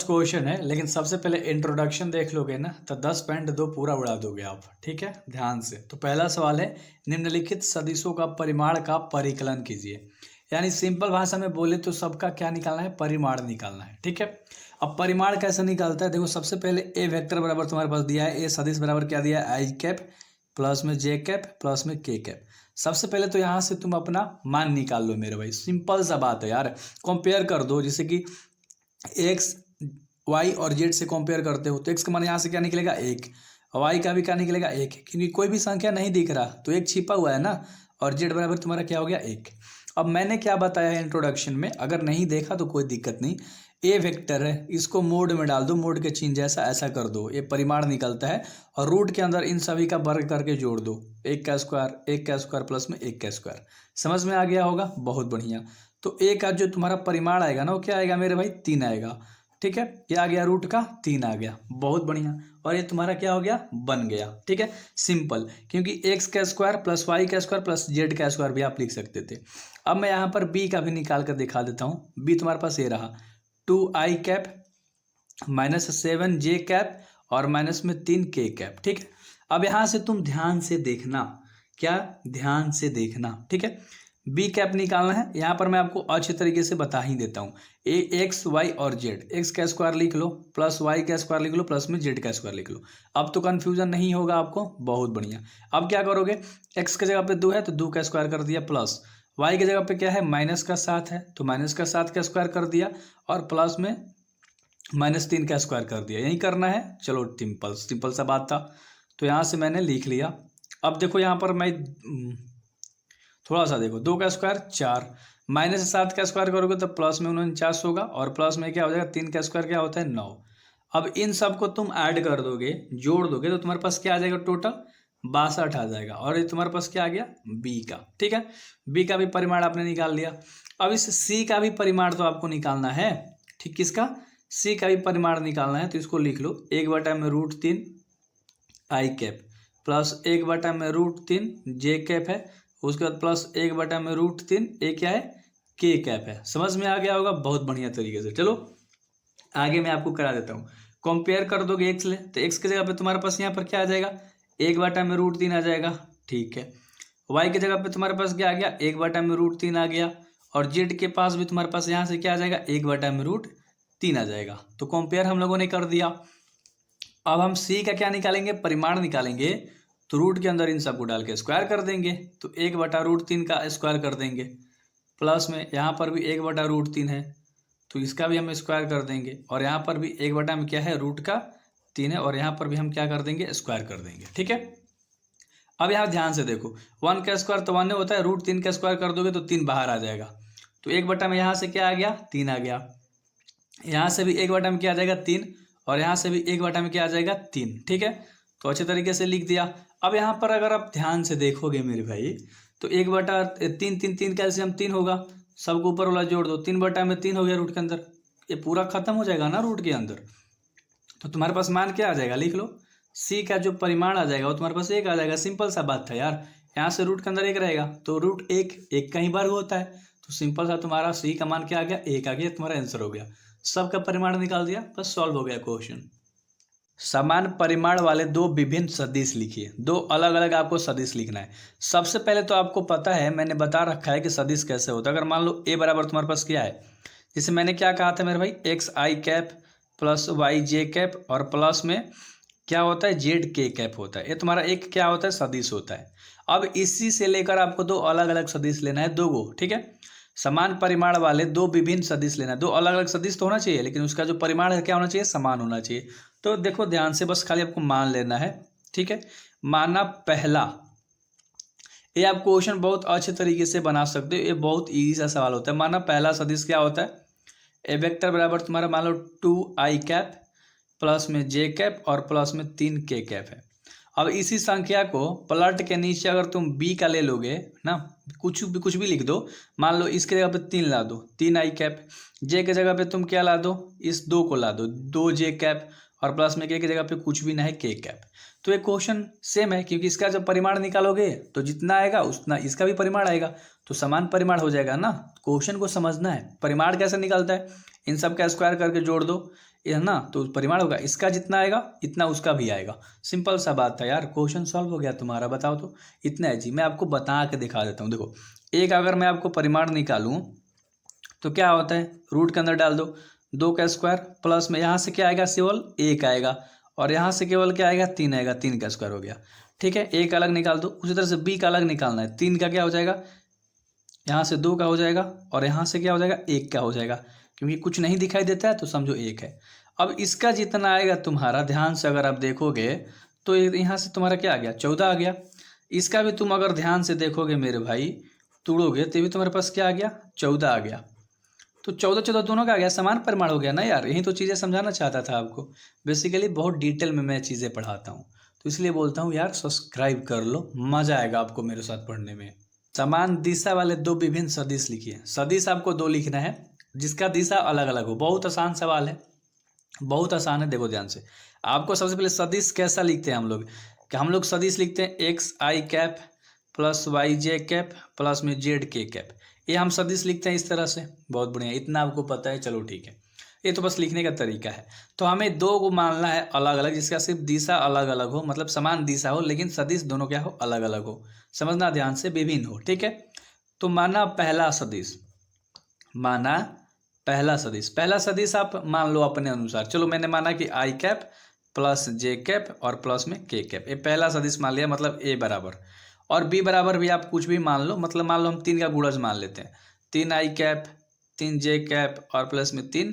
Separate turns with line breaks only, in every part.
Question है, लेकिन सबसे पहले इंट्रोडक्शन देख लोगे ना तो 10.2 पूरा उड़ा दोगे आप। ठीक है, ध्यान से। तो पहला सवाल है, निम्नलिखित सदिशों का परिमाण का परिकलन कीजिए। यानी सिंपल भाषा में बोले तो सबका क्या निकालना है, परिमाण निकालना है। ठीक है, अब परिमाण कैसे निकालता है, देखो सबसे पहले ए वेक्टर बराबर तुम्हारे पास दिया है, ए सदिश बराबर क्या दिया है, आई कैप प्लस में जे कैप प्लस में के कैप। सबसे पहले तो यहाँ से तुम अपना मान निकाल लो मेरे भाई, सिंपल सा बात है यार। कंपेयर कर दो, जैसे कि एक्स वाई और जेड से कंपेयर करते हो तो एक्स का मान यहाँ से क्या निकलेगा, एक। वाई का भी क्या निकलेगा, एक, क्योंकि कोई भी संख्या नहीं दिख रहा तो एक छिपा हुआ है ना। और जेड बराबर तुम्हारा क्या हो गया, एक। अब मैंने क्या बताया है इंट्रोडक्शन में, अगर नहीं देखा तो कोई दिक्कत नहीं। ए वेक्टर है, इसको मोड में डाल दो, मोड के चिन्ह जैसा ऐसा कर दो, ये परिमाण निकलता है। और रूट के अंदर इन सभी का वर्ग करके जोड़ दो, एक का स्क्वायर प्लस में एक का स्क्वायर। समझ में आ गया होगा, बहुत बढ़िया। तो ए का जो तुम्हारा परिमाण आएगा ना वो क्या आएगा मेरे भाई, 3 आएगा। ठीक है, ये आ गया रूट का 3 आ गया, बहुत बढ़िया। और ये तुम्हारा क्या हो गया, बन गया। ठीक है, सिंपल, क्योंकि एक्स का स्क्वायर प्लस वाई का स्क्वायर प्लस जेड का स्क्वायर भी आप लिख सकते थे। अब मैं यहाँ पर बी का भी निकाल कर दिखा देता हूँ। बी तुम्हारे पास ये रहा, 2i कैप माइनस 7 जे कैप और माइनस में 3 के कैप। ठीक है, अब यहाँ से तुम ध्यान से देखना, क्या, ध्यान से देखना। ठीक है, बी कैप निकालना है। यहाँ पर मैं आपको अच्छे तरीके से बता ही देता हूँ। ए एक्स वाई और जेड, एक्स का स्क्वायर लिख लो प्लस वाई का स्क्वायर लिख लो प्लस में जेड का स्क्वायर लिख लो। अब तो कन्फ्यूजन नहीं होगा आपको, बहुत बढ़िया। अब क्या करोगे, एक्स की जगह पे 2 है तो 2 का स्क्वायर कर दिया, प्लस वाई की जगह पे क्या है, माइनस का 7 है तो माइनस का 7 का स्क्वायर कर दिया, और प्लस में -3 का स्क्वायर कर दिया। यही करना है, चलो सिंपल सिंपल सा बात था। तो यहाँ से मैंने लिख लिया। अब देखो यहाँ पर मैं थोड़ा सा देखो, 2 का स्क्वायर 4, -7 का स्क्वायर करोगे तो प्लस में 49 होगा, और प्लस में क्या हो जाएगा, 3 का स्क्वायर क्या होता है, 9। अब इन सब को तुम ऐड कर दोगे, जोड़ दोगे तो तुम्हारे पास क्या आ जाएगा, टोटल 62 आ जाएगा। और ये तुम्हारे पास क्या आ गया, बी का। ठीक है, बी का भी परिमाण आपने निकाल लिया। अब इस सी का भी परिमाण तो आपको निकालना है। ठीक, किसका, सी का भी परिमाण निकालना है। तो इसको लिख लो, 1/√3 आई कैप प्लस 1/√3 जे कैप है, उसके बाद प्लस 1/√3 ए क्या है, के कैप है। समझ में आ गया होगा, बहुत बढ़िया तरीके से। चलो आगे मैं आपको करा देता हूँ। कंपेयर कर दोगे एक्स ले तो एक्स की जगह पे तुम्हारे पास यहाँ पर क्या आ जाएगा, 1/√3 आ जाएगा। ठीक है, वाई की जगह पे तुम्हारे पास क्या आ गया, 1/√3 आ गया। और जेड के पास भी तुम्हारे पास यहाँ से क्या आ जाएगा, 1/√3 आ जाएगा। तो कंपेयर हम लोगों ने कर दिया। अब हम सी का क्या निकालेंगे, परिमाण निकालेंगे। तो रूट के अंदर इन सबको डाल के स्क्वायर कर देंगे, तो 1/√3 का स्क्वायर कर देंगे। प्लस में यहाँ पर भी 1/√3 है तो इसका भी हम स्क्वायर कर देंगे, और यहाँ पर भी 1 में क्या है, रूट का 3 है, और यहाँ पर भी हम क्या कर देंगे, स्क्वायर कर देंगे। ठीक है, अब यहाँ ध्यान से देखो, 1 का स्क्वायर तो 1 होता है, √3 का स्क्वायर कर दोगे तो 3 बाहर आ जाएगा। तो 1 में यहाँ से क्या आ गया, 3 आ गया। यहाँ से भी 1 में क्या आ जाएगा, 3, और यहाँ से भी 1 में क्या आ जाएगा, 3। ठीक है, तो अच्छे तरीके से लिख दिया। अब यहाँ पर अगर आप ध्यान से देखोगे मेरे भाई, तो 1/3 3 3 कैल्शियम 3 होगा, सबको ऊपर वाला जोड़ दो, 3/3 हो गया रूट के अंदर, ये पूरा खत्म हो जाएगा ना रूट के अंदर। तो तुम्हारे पास मान क्या आ जाएगा, लिख लो, सी का जो परिमाण आ जाएगा वो तुम्हारे पास 1 आ जाएगा। सिंपल सा बात था यार, यहाँ से रूट के अंदर 1 रहेगा तो √1 का ही वर्ग होता है। तो सिंपल सा तुम्हारा सी का मान क्या आ गया, 1 आ गया, तुम्हारा आंसर हो गया। सबका परिमाण निकाल दिया, बस सॉल्व हो गया क्वेश्चन। समान परिमाण वाले दो विभिन्न सदिश लिखिए। दो अलग अलग आपको सदिश लिखना है। सबसे पहले तो आपको पता है, मैंने बता रखा है कि सदिश कैसे होता है। अगर मान लो ए बराबर तुम्हारे पास क्या है, जैसे मैंने क्या कहा था मेरे भाई, एक्स आई कैप प्लस वाई जे कैप और प्लस में क्या होता है, जेड के कैप होता है। ये तुम्हारा एक क्या होता है, सदिश होता है। अब इसी से लेकर आपको दो अलग अलग सदिश लेना है, दो गो। ठीक है, समान परिमाण वाले दो विभिन्न सदिश लेना है। दो अलग अलग सदिश तो होना चाहिए, लेकिन उसका जो परिमाण है क्या होना चाहिए, समान होना चाहिए। तो देखो ध्यान से, बस खाली आपको मान लेना है। ठीक है, माना पहला, ये आप क्वेश्चन बहुत अच्छे तरीके से बना सकते हो, ये बहुत इजी सा सवाल होता है। माना पहला सदिश क्या होता है, ए वेक्टर बराबर तुम्हारा मान लो 2i कैप प्लस में जे कैप और प्लस में 3 के कैप है। अब इसी संख्या को पलट के नीचे अगर तुम b का ले लोगे ना, कुछ भी लिख दो, मान लो इसके जगह पे 3 ला दो, 3i कैप, जे के जगह पे तुम क्या ला दो, इस 2 को ला दो, 2j कैप, और प्लस में के जगह पे कुछ भी ना है, के कैप। तो ये क्वेश्चन सेम है, क्योंकि इसका जब परिमाण निकालोगे तो जितना आएगा उतना इसका भी परिमाण आएगा, तो समान परिमाण हो जाएगा ना। क्वेश्चन को समझना है, परिमाण कैसे निकलता है, इन सब का स्क्वायर करके जोड़ दो, है ना, तो परिमाण होगा इसका जितना आएगा इतना उसका भी आएगा। सिंपल सा बात था यार, क्वेश्चन सॉल्व हो गया तुम्हारा। बताओ तो, इतना है जी। मैं आपको बता के दिखा देता हूँ। देखो, एक अगर मैं आपको परिमाण निकालूं तो क्या होता है, रूट के अंदर डाल दो, 2 का स्क्वायर प्लस में यहाँ से क्या आएगा, केवल 1 आएगा, और यहाँ से केवल क्या आएगा, 3 आएगा, 3 का स्क्वायर हो गया। ठीक है, एक अलग निकाल दो। उसी तरह से बी का अलग निकालना है, 3 का क्या हो जाएगा, यहाँ से 2 का हो जाएगा, और यहाँ से क्या हो जाएगा, 1 का हो जाएगा। क्योंकि कुछ नहीं दिखाई देता है तो समझो 1 है। अब इसका जितना आएगा तुम्हारा, ध्यान से अगर आप देखोगे तो यहाँ से तुम्हारा क्या आ गया, 14 आ गया। इसका भी तुम अगर ध्यान से देखोगे मेरे भाई, तोड़ोगे तो भी तुम्हारे पास क्या आ गया, 14 आ गया। तो 14 14 दोनों का आ गया, समान परिमाण हो गया ना यार। यही तो चीज़ें समझाना चाहता था आपको। बेसिकली बहुत डिटेल में मैं चीज़ें पढ़ाता हूँ, तो इसलिए बोलता हूँ यार सब्सक्राइब कर लो, मज़ा आएगा आपको मेरे साथ पढ़ने में। समान दिशा वाले दो विभिन्न सदिश लिखिए। सदिश आपको दो लिखना है जिसका दिशा अलग अलग हो। बहुत आसान सवाल है, बहुत आसान है। देखो ध्यान से, आपको सबसे पहले सदिश कैसा लिखते हैं हम लोग, कि हम लोग सदिश लिखते हैं एक्स आई कैप प्लस वाई जे कैप प्लस में जेड के कैप। ये हम सदिश लिखते हैं इस तरह से। बहुत बढ़िया, इतना आपको पता है, चलो ठीक है। ये तो बस लिखने का तरीका है। तो हमें दो को मानना है अलग अलग, जिसका सिर्फ दिशा अलग अलग हो, मतलब समान दिशा हो लेकिन सदिश दोनों क्या हो, अलग अलग हो। समझना ध्यान से, विभिन्न हो। ठीक है, तो माना पहला सदिश, माना पहला सदिश, पहला सदिश आप मान लो अपने अनुसार। चलो मैंने माना कि आई कैप प्लस जे कैप और प्लस में के कैप, ये पहला सदिश मान लिया, मतलब ए बराबर। और बी बराबर भी आप कुछ भी मान लो, मतलब मान लो हम 3 का गुणज मान लेते हैं, 3 आई कैप 3 जे कैप और प्लस में 3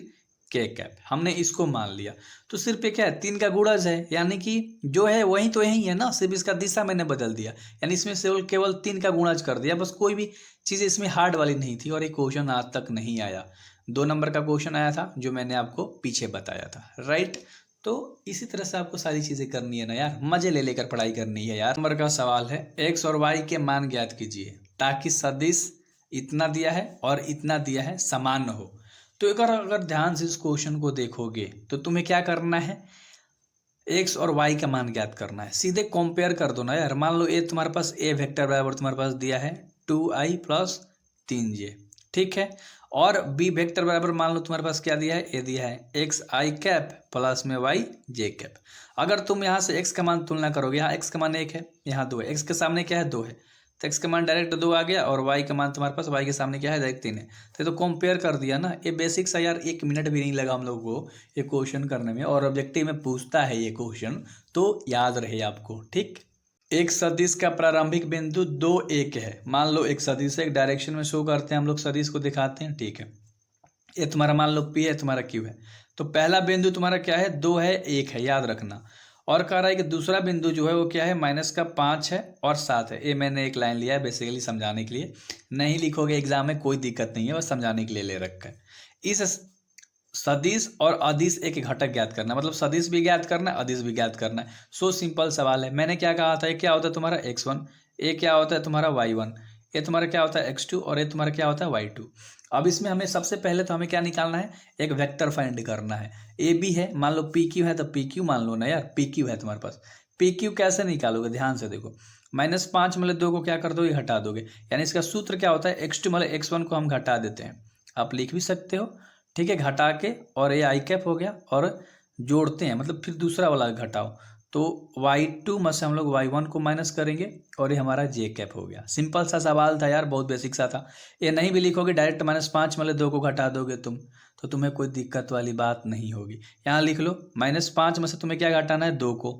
के कैप, हमने इसको मान लिया। तो सिर्फ ये क्या है, 3 का गुणज है, यानी कि जो है वही तो यही है ना, सिर्फ इसका दिशा मैंने बदल दिया, यानी इसमें से केवल 3 का गुणज कर दिया बस। कोई भी चीज़ इसमें हार्ड वाली नहीं थी, और ये क्वेश्चन आज तक नहीं आया। 2 नंबर का क्वेश्चन आया था जो मैंने आपको पीछे बताया था, राइट। तो इसी तरह से आपको सारी चीज़ें करनी है ना यार, मजे ले लेकर पढ़ाई करनी है यार। नंबर का सवाल है, एक्स और वाई के मान ज्ञात कीजिए ताकि सदिश इतना दिया है और इतना दिया है समान हो। तो अगर ध्यान से इस क्वेश्चन को देखोगे तो तुम्हें क्या करना है, एक्स और वाई का मान ज्ञात करना है। सीधे कंपेयर कर दो ना यार। मान लो ए तुम्हारे पास, ए वेक्टर बराबर तुम्हारे पास दिया है 2i प्लस 3j, ठीक है। और बी वेक्टर बराबर मान लो तुम्हारे पास क्या दिया है, ए दिया है एक्स आई कैप प्लस में वाई जे कैप। अगर तुम यहाँ से एक्स का मान तुलना करोगे, यहाँ एक्स का मान 1 है, यहाँ 2 है, एक्स के सामने क्या है, 2 है, तो एक्स का मान डायरेक्ट 2 आ गया, और वाई का मान तुम्हारे पास, वाई के सामने क्या है, डायरेक्ट 3 है। तो कंपेयर कर दिया ना। ये बेसिक सा यार, 1 मिनट भी नहीं लगा हम लोग को ये क्वेश्चन करने में, और ऑब्जेक्टिव में पूछता है ये क्वेश्चन, तो याद रहे आपको, ठीक। एक सदिश का प्रारंभिक बिंदु 2 1 है। मान लो एक सदिश है, एक डायरेक्शन में शो करते हैं हम लोग, सदिश को दिखाते हैं, ठीक है। ये तुम्हारा मान लो P है, तुम्हारा Q है। तो पहला बिंदु तुम्हारा क्या है, 2 है, 1 है, याद रखना। और कह रहा है कि दूसरा बिंदु जो है वो क्या है, -5 है और 7 है। ये मैंने एक लाइन लिया है बेसिकली समझाने के लिए, नहीं लिखोगे एग्जाम में कोई दिक्कत नहीं है, बस समझाने के लिए ले रखा है। इस सदिश और अदिश एक घटक ज्ञात करना, मतलब सदिश भी ज्ञात करना है, अदिश भी ज्ञात करना है। सो सिंपल सवाल है। मैंने क्या कहा था, ये क्या होता है तुम्हारा x1, ये क्या होता है तुम्हारा y1, ये तुम्हारा क्या होता है x2, और ये तुम्हारा क्या होता है y2। अब इसमें हमें सबसे पहले तो हमें क्या निकालना है, एक वेक्टर फाइंड करना है। ए बी है, मान लो पी क्यू है तो पी क्यू मान लो ना यार, पी क्यू है तुम्हारे पास। पी क्यू कैसे निकालोगे, ध्यान से देखो, -5 मतलब 2 को क्या कर दोगे, हटा दोगे। यानी इसका सूत्र क्या होता है, x2 मतलब x1 को हम घटा देते हैं, आप लिख भी सकते हो, ठीक है, घटा के। और ये आई कैप हो गया, और जोड़ते हैं, मतलब फिर दूसरा वाला घटाओ, तो y2 में से हम लोग y1 को माइनस करेंगे, और ये हमारा जे कैप हो गया। सिंपल सा सवाल था यार, बहुत बेसिक सा था। ये नहीं भी लिखोगे, डायरेक्ट -5 मतलब 2 को घटा दोगे तुम, तो तुम्हें कोई दिक्कत वाली बात नहीं होगी। यहाँ लिख लो, -5 में से तुम्हें क्या घटाना है, 2 को,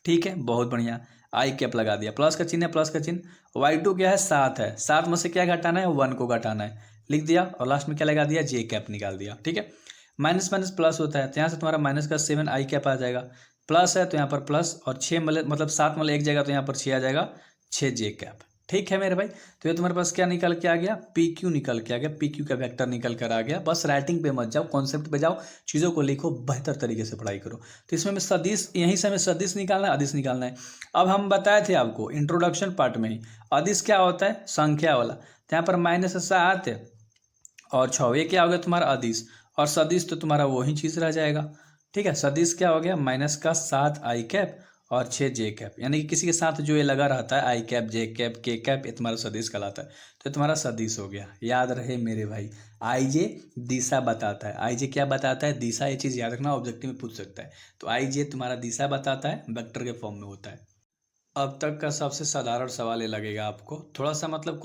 ठीक है, बहुत बढ़िया। आई कैप लगा दिया, प्लस का चिन्ह है, प्लस का चिन्ह। y2 क्या है, 7 है, 7 में से क्या घटाना है, 1 को घटाना है, लिख दिया, और लास्ट में क्या लगा दिया, जे कैप निकाल दिया, ठीक है। माइनस माइनस प्लस होता है, तो यहाँ से तुम्हारा -7 आई कैप आ जाएगा, प्लस है तो यहाँ पर प्लस, और 6 मतलब 7 मतलब एक जगह, तो यहाँ पर 6 आ जाएगा, 6 जे कैप, ठीक है मेरे भाई। तो ये तुम्हारे पास क्या निकल के आ गया, पी क्यू निकल के आ गया, पी क्यू का वेक्टर निकल कर आ गया। बस राइटिंग पे मत जाओ, कॉन्सेप्ट पे जाओ, चीज़ों को लिखो, बेहतर तरीके से पढ़ाई करो। तो इसमें सदिश, यहीं से हमें सदिश निकालना है, अदिश निकालना है। अब हम बताए थे आपको इंट्रोडक्शन पार्ट में ही, अदिश क्या होता है, संख्या वाला। तो यहाँ पर -7 और 6, ये क्या हो गया तुम्हारा अदिश, और सदिश तो तुम्हारा वही चीज़ रह जाएगा, ठीक है। सदिश क्या हो गया, -7 आई कैप और 6 जे कैप, यानी कि किसी के साथ जो ये लगा रहता है आई कैप जे कैप के कैप, ये तुम्हारा सदिश कहलाता है। तो ये तुम्हारा सदिश हो गया। याद रहे मेरे भाई, आई जे दिशा बताता है। आई जे क्या बताता है? दिशा। ये चीज़ याद रखना, ऑब्जेक्टिव में पूछ सकता है। तो आई जे तुम्हारा दिशा बताता है, वेक्टर के फॉर्म में होता है। अब तक का सबसे साधारण सवाल ये लगेगा आपको, थोड़ा सा मतलब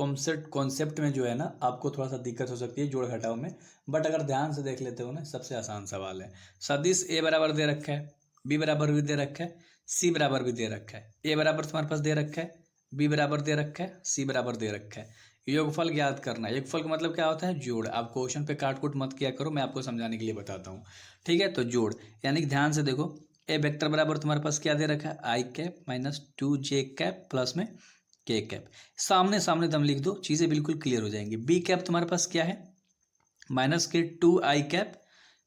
कॉन्सेप्ट में जो है ना आपको थोड़ा सा दिक्कत हो सकती है जोड़ घटाव में, बट अगर ध्यान से देख लेते हो ना सबसे आसान सवाल है। सदिश ए बराबर दे रखा है, बी बराबर भी दे रखा है, सी बराबर भी दे रखा है। ए बराबर तुम्हारे पास दे रखा है, बी बराबर दे रखा है, सी बराबर दे रखा है। योगफल ज्ञात करना है। योगफल का मतलब क्या होता है? जोड़। आप क्वेश्चन पे काट कूट मत किया करो, मैं आपको समझाने के लिए बताता हूँ। ठीक है, तो जोड़ यानी कि ध्यान से देखो, ए वेक्टर बराबर तुम्हारे पास क्या दे रखा है? आई कैप माइनस 2 जे कैप प्लस में के कैप। सामने सामने दम लिख दो, चीज़ें बिल्कुल क्लियर हो जाएंगी। बी कैप तुम्हारे पास क्या है? माइनस के 2 आई कैप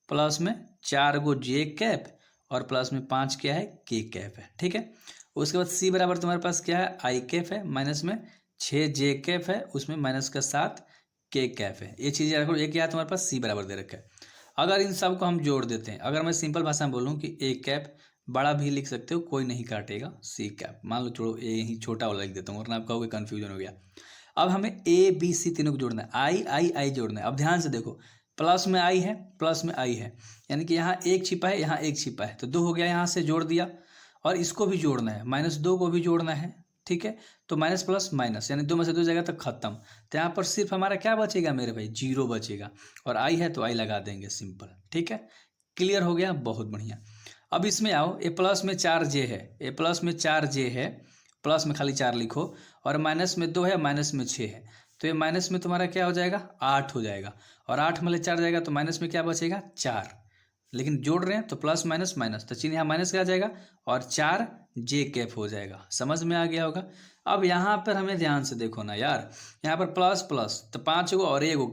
प्लस में 4 गो जे कैप और प्लस में 5 क्या है? के कैप है। ठीक है, उसके बाद सी बराबर तुम्हारे पास क्या है? आई कैप है माइनस में 6 जे कैप है, उसमें माइनस का 7 के कैप है। ये चीज़ याद रखो। एक क्या है तुम्हारे पास? सी बराबर दे रखा है। अगर इन सब को हम जोड़ देते हैं, अगर मैं सिंपल भाषा में बोलूँ कि ए कैप बड़ा भी लिख सकते हो, कोई नहीं काटेगा, सी कैप मान लो, छोड़ो ए ही छोटा वाला लिख देता हूँ वरना आप कहोगे कन्फ्यूजन हो गया। अब हमें ए बी सी तीनों को जोड़ना है, आई आई आई जोड़ना है। अब ध्यान से देखो, प्लस में आई है, प्लस में आई है, यानी कि यहाँ एक छिपा है, यहाँ एक छिपा है, तो 2 हो गया, यहाँ से जोड़ दिया। और इसको भी जोड़ना है, -2 को भी जोड़ना है। ठीक है, तो माइनस प्लस माइनस यानी 2 में से 2 जगह तक खत्म। तो यहाँ पर सिर्फ हमारा क्या बचेगा मेरे भाई? 0 बचेगा। और आई है तो आई लगा देंगे, सिंपल। ठीक है, क्लियर हो गया, बहुत बढ़िया। अब इसमें आओ, ए प्लस में 4 जे है, ए प्लस में 4 जे है, प्लस में खाली 4 लिखो, और माइनस में 2 है, माइनस में 6 है, तो ये माइनस में तुम्हारा क्या हो जाएगा? 8 हो जाएगा। और 8 में 4 जाएगा तो माइनस में क्या बचेगा? 4। लेकिन जोड़ रहे हैं तो प्लस माइनस माइनस, तो चिन्ह यहाँ माइनस का आ जाएगा और 4 जे कैप हो जाएगा। समझ में आ गया होगा। अब यहाँ पर हमें ध्यान से देखो ना यार, यहाँ पर प्लस प्लस तो 5 गो और 1 गो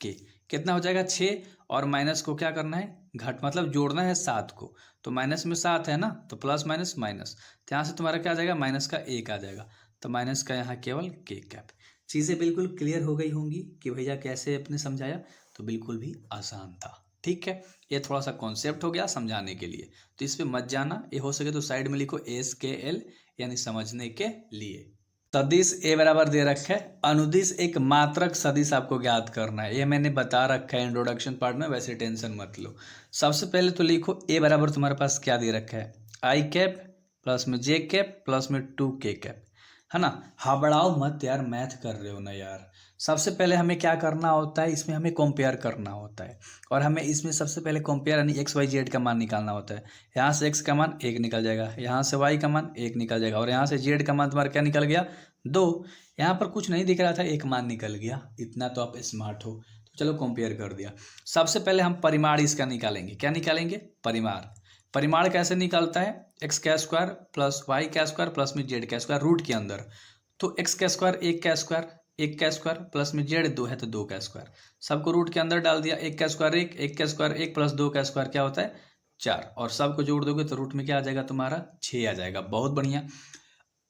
के कितना हो जाएगा? 6। और माइनस को क्या करना है? घट मतलब जोड़ना है 7 को, तो माइनस में 7 है ना, तो प्लस माइनस माइनस, तो यहाँ से तुम्हारा क्या आ जाएगा? माइनस का 1 आ जाएगा, तो माइनस का यहाँ केवल के कैप। चीज़ें बिल्कुल क्लियर हो गई होंगी कि भैया कैसे अपने समझाया, तो बिल्कुल भी आसान था। ठीक है, ये थोड़ा सा कॉन्सेप्ट हो गया समझाने के लिए, तो इस पे मत जाना। ये हो सके तो साइड में लिखो SKL, यानी समझने के लिए। सदिश ए बराबर दे रखा है, अनुदिश एक मात्रक सदिश आपको ज्ञात करना है। ये मैंने बता रखा है इंट्रोडक्शन पार्ट में, वैसे टेंशन मत लो। सबसे पहले तो लिखो ए बराबर तुम्हारे पास क्या दे रखा है? आई कैप प्लस में जे कैप प्लस में 2 के कैप, है ना। हबड़ाओ मत यार, मैथ कर रहे हो ना यार। सबसे पहले हमें क्या करना होता है? इसमें हमें कंपेयर करना होता है, और हमें इसमें सबसे पहले कंपेयर यानी एक्स वाई जेड का मान निकालना होता है। यहाँ से एक्स का मान 1 निकल जाएगा, यहाँ से वाई का मान 1 निकल जाएगा, और यहाँ से जेड का मान तुम्हारा क्या निकल गया? 2। यहाँ पर कुछ नहीं दिख रहा था, एक मान निकल गया। इतना तो आप स्मार्ट हो, तो चलो कंपेयर कर दिया। सबसे पहले हम परिमाण इसका निकालेंगे। क्या निकालेंगे? परिमाण। परिमाण कैसे निकलता है? एक्स का स्क्वायर प्लस वाई का स्क्वायर प्लस में जेड का स्क्वायर रूट के अंदर। तो एक्स का स्क्वायर 1 का स्क्वायर, 1 का स्क्वायर प्लस में जेड 2 है तो 2 का स्क्वायर, सबको रूट के अंदर डाल दिया। 1 का स्क्वायर 1, 1 का स्क्वायर 1 प्लस 2 का स्क्वायर क्या होता है? 4, और सबको जोड़ दोगे तो रूट में क्या आ जाएगा तुम्हारा? 6 आ जाएगा। बहुत बढ़िया।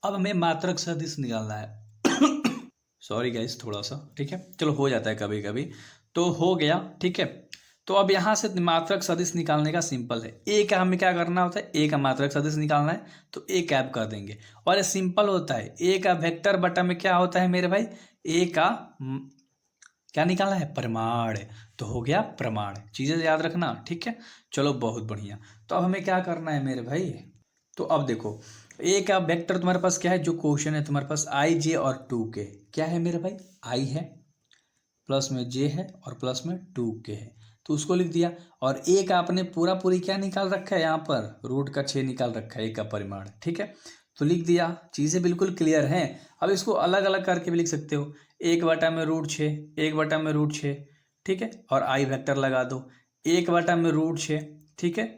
अब हमें मात्रक सदिश निकालना है। सॉरी गाइस थोड़ा सा, ठीक है, चलो हो जाता है कभी कभी, तो हो गया। ठीक है, तो अब यहाँ से मात्रक सदिश निकालने का सिंपल है। ए का हमें क्या करना होता है? ए का मात्रक सदिश निकालना है, तो ए कैप कर देंगे। और ये सिंपल होता है, ए का वेक्टर बटा में क्या होता है मेरे भाई? ए का क्या निकालना है? परिमाण। तो हो गया प्रमाण। चीज़ें याद रखना, ठीक है। चलो बहुत बढ़िया। तो अब हमें क्या करना है मेरे भाई? तो अब देखो, ए का वेक्टर तुम्हारे पास क्या है? जो क्वेश्चन है तुम्हारे पास आई जे और 2 के, क्या है मेरे भाई? आई है प्लस में जे है और प्लस में 2 के है, तो उसको लिख दिया। और ए का आपने पूरा पूरी क्या निकाल रखा है? यहाँ पर रूट का 6 निकाल रखा है ए का परिमाण, ठीक है, तो लिख दिया। चीज़ें बिल्कुल क्लियर हैं। अब इसको अलग अलग करके भी लिख सकते हो। 1 बटा में रूट 6, 1 बटा में रूट 6, ठीक है, और आई वेक्टर लगा दो। 1 बटा में रूट 6, ठीक है,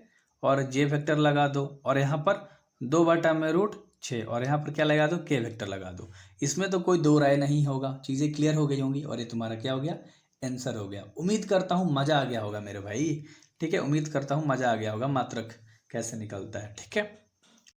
और जे वेक्टर लगा दो। और यहाँ पर 2 बटा में रूट 6, और यहाँ पर क्या लगा दो? के वेक्टर लगा दो। इसमें तो कोई दो राय नहीं होगा। चीज़ें क्लियर हो गई होंगी, और ये तुम्हारा क्या हो गया? आंसर हो गया। उम्मीद करता हूँ मज़ा आ गया होगा मेरे भाई, ठीक है, उम्मीद करता हूँ मज़ा आ गया होगा मात्रक कैसे निकलता है, ठीक है।